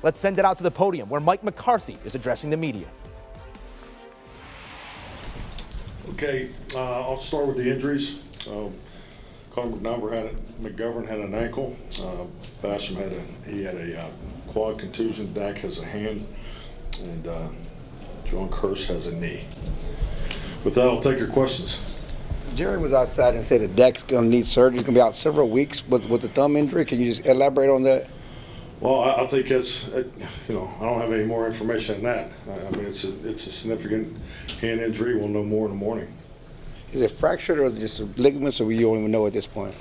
Let's send it out to the podium where Mike McCarthy is addressing the media. Okay, I'll start with the injuries. Conor McGovern had an ankle. Basham had a quad contusion. Dak has a hand, and John Kearse has a knee. With that, I'll take your questions. Jerry was outside and said that Dak's going to need surgery. He's going to be out several weeks with the thumb injury. Can you just elaborate on that? Well, I think it's, I don't have any more information than that. I mean, it's a significant hand injury. We'll know more in the morning. Is it fractured or just ligaments, or you don't even know at this point?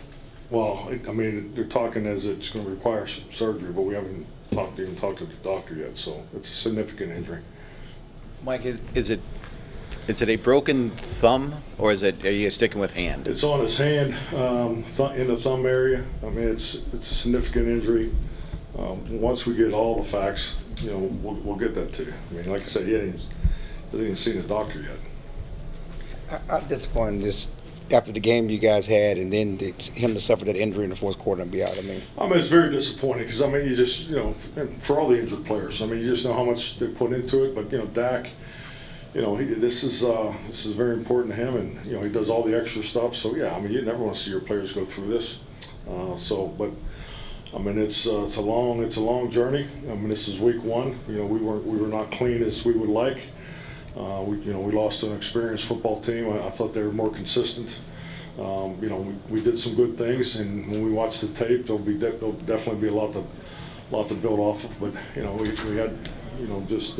Well, I mean, they're talking as it's going to require some surgery, but we haven't even talked to the doctor yet, so it's a significant injury. Mike, is it a broken thumb, or are you sticking with hand? It's on his hand, in the thumb area. I mean, it's a significant injury. Once we get all the facts, we'll get that to you. I mean, like I said, he hasn't even seen the doctor yet. I'm disappointed just after the game you guys had, and then him to suffer that injury in the fourth quarter and be out. I mean, it's very disappointing because you just for all the injured players, you just know how much they put into it. But Dak, this is very important to him, and he does all the extra stuff. So yeah, you never want to see your players go through this. But it's a long journey. This is week one. We were not clean as we would like. We lost to an experienced football team. I thought they were more consistent. We did some good things, and when we watch the tape, there'll definitely be a lot to build off of. But we had just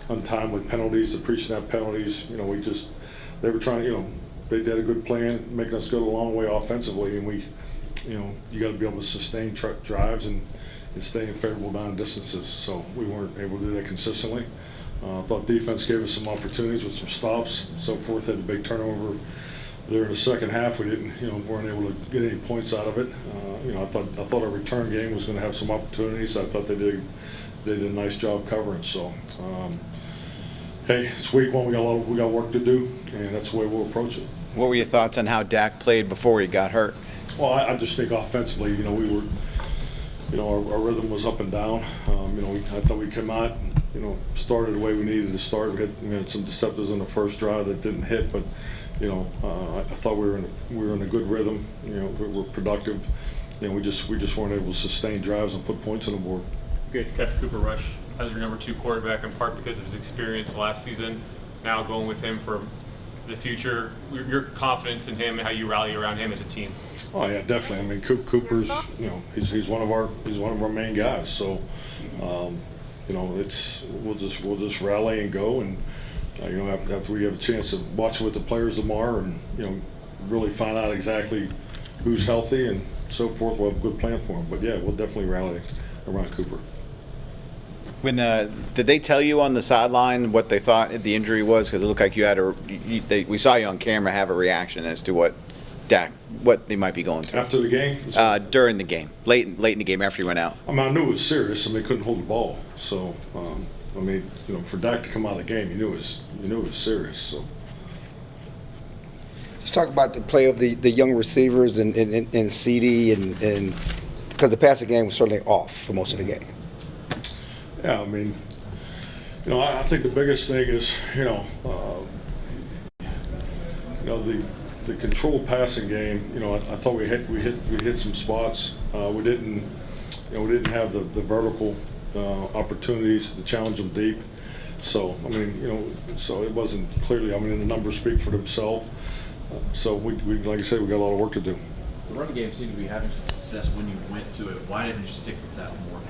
untimely penalties, the pre-snap penalties. They were trying. They did a good plan, making us go a long way offensively, and you got to be able to sustain drives and stay in favorable down distances. So we weren't able to do that consistently. I thought defense gave us some opportunities with some stops and so forth. Had a big turnover there in the second half. We weren't able to get any points out of it. I thought our return game was going to have some opportunities. I thought they did a nice job covering. So, hey, it's week one. We got work to do, and that's the way we'll approach it. What were your thoughts on how Dak played before he got hurt? Well, I just think offensively, we were, our rhythm was up and down. I thought we came out, started the way we needed to start. We had some deceptives on the first drive that didn't hit, but I thought we were in a good rhythm. We're productive. We just weren't able to sustain drives and put points on the board. You guys kept Cooper Rush as your number 2 quarterback in part because of his experience last season. Now going with him for the future, your confidence in him and how you rally around him as a team. Oh yeah, definitely. Cooper's, he's one of our main guys. So, we'll just rally and go, and after we have a chance to watch it with the players tomorrow, and really find out exactly who's healthy and so forth, we'll have a good plan for him. But yeah, we'll definitely rally around Cooper. When did they tell you on the sideline what they thought the injury was? Because it looked like you had we saw you on camera have a reaction as to what they might be going through after the game. During the game, late in the game after you went out. I knew it was serious. They couldn't hold the ball. So for Dak to come out of the game, you knew it was serious. So. Just talk about the play of the young receivers and CD and because the passing game was certainly off for most of the game. Yeah, I think the biggest thing is, the controlled passing game. I thought we hit some spots. We didn't have the vertical opportunities to challenge them deep. So so it wasn't clearly. The numbers speak for themselves. So we like I said, we got a lot of work to do. The run game seemed to be having success when you went to it. Why didn't you stick with that more?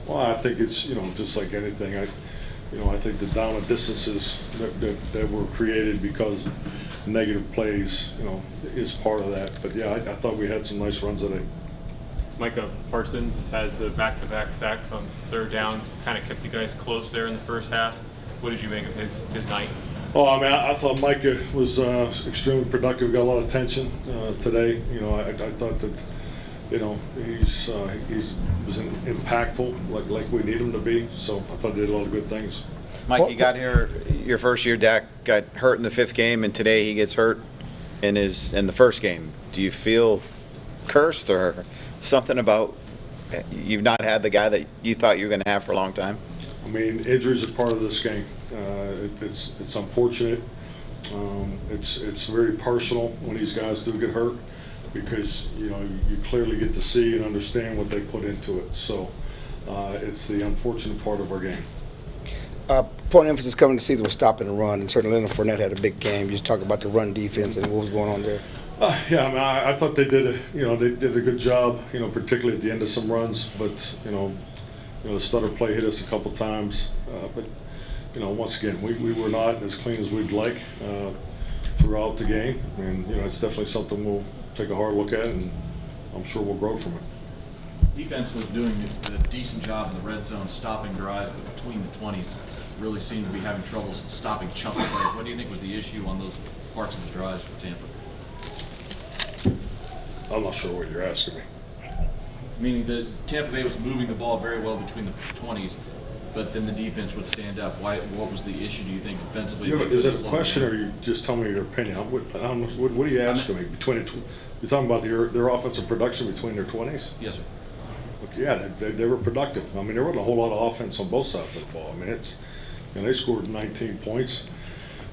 Well, I think it's just like anything. I think the down and distances that were created because of negative plays, is part of that. But yeah, I thought we had some nice runs today. Micah Parsons had the back-to-back sacks on third down, kind of kept you guys close there in the first half. What did you make of his night? Oh, I thought Micah was extremely productive. Got a lot of attention today. I thought that. He was impactful like we need him to be. So I thought he did a lot of good things. Mike, you got here your first year. Dak got hurt in the 5th game, and today he gets hurt in the first game. Do you feel cursed or something about You've not had the guy that you thought you were going to have for a long time? I mean, injuries are part of this game. It's unfortunate. It's very personal when these guys do get hurt because, you know, you clearly get to see and understand what they put into it. So it's the unfortunate part of our game. Point of emphasis coming to the season was stopping the run, and certainly Leonard Fournette had a big game. You just talk about the run defense and what was going on there. Yeah, I mean, I thought they did a good job, you know, particularly at the end of some runs. But you know, the stutter play hit us a couple times. But you know, once again, we were not as clean as we'd like throughout the game, and you know, it's definitely something we'll take a hard look at, and I'm sure we'll grow from it. Defense was doing a decent job in the red zone, stopping drives, but between the 20s, really seemed to be having trouble stopping chunk plays. What do you think was the issue on those parts of the drives for Tampa? I'm not sure what you're asking me. Meaning that Tampa Bay was moving the ball very well between the 20s, but then the defense would stand up. What was the issue, do you think, defensively? Yeah, is that a question, or are you just telling me your opinion? What are you asking me? You're talking about their offensive production between their 20s? Yes, sir. Look, yeah, they were productive. I mean, there wasn't a whole lot of offense on both sides of the ball. I mean, they scored 19 points.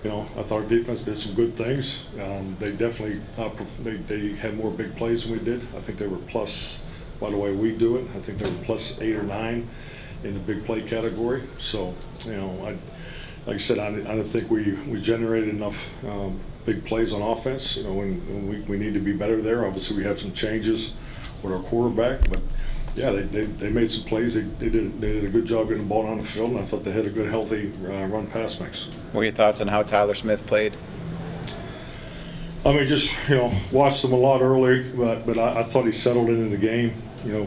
You know, I thought our defense did some good things. They definitely they had more big plays than we did. I think they were plus, by the way we do it, I think they were plus 8 or 9 in the big play category. So, you know, like I said, I don't think we generated enough big plays on offense. You know, when we need to be better there. Obviously, we have some changes with our quarterback, but yeah, they made some plays. They did a good job getting the ball on the field, and I thought they had a good, healthy run-pass mix. What are your thoughts on how Tyler Smith played? I mean, just, you know, watched him a lot early, but I thought he settled into the game. You know,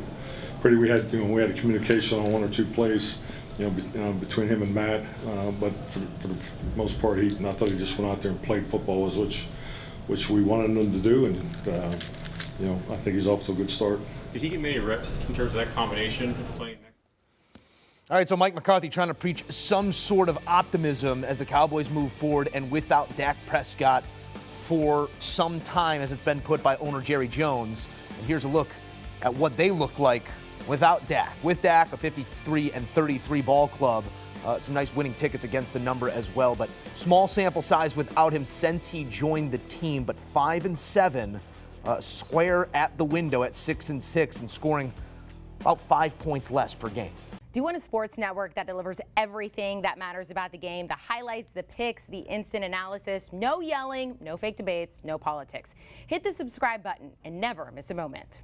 we had a communication on 1 or 2 plays, you know, between him and Matt. But for the most part, I thought he just went out there and played football, which we wanted him to do, and you know, I think he's off to a good start. Did he get many reps in terms of that combination playing? All right, so Mike McCarthy trying to preach some sort of optimism as the Cowboys move forward and without Dak Prescott for some time, as it's been put by owner Jerry Jones. And here's a look at what they look like without Dak. With Dak, a 53-33 ball club. Some nice winning tickets against the number as well, but small sample size without him since he joined the team, but 5-7. Square at the window at 6-6 and scoring about 5 points less per game. Do you want a sports network that delivers everything that matters about the game? The highlights, the picks, the instant analysis, no yelling, no fake debates, no politics. Hit the subscribe button and never miss a moment.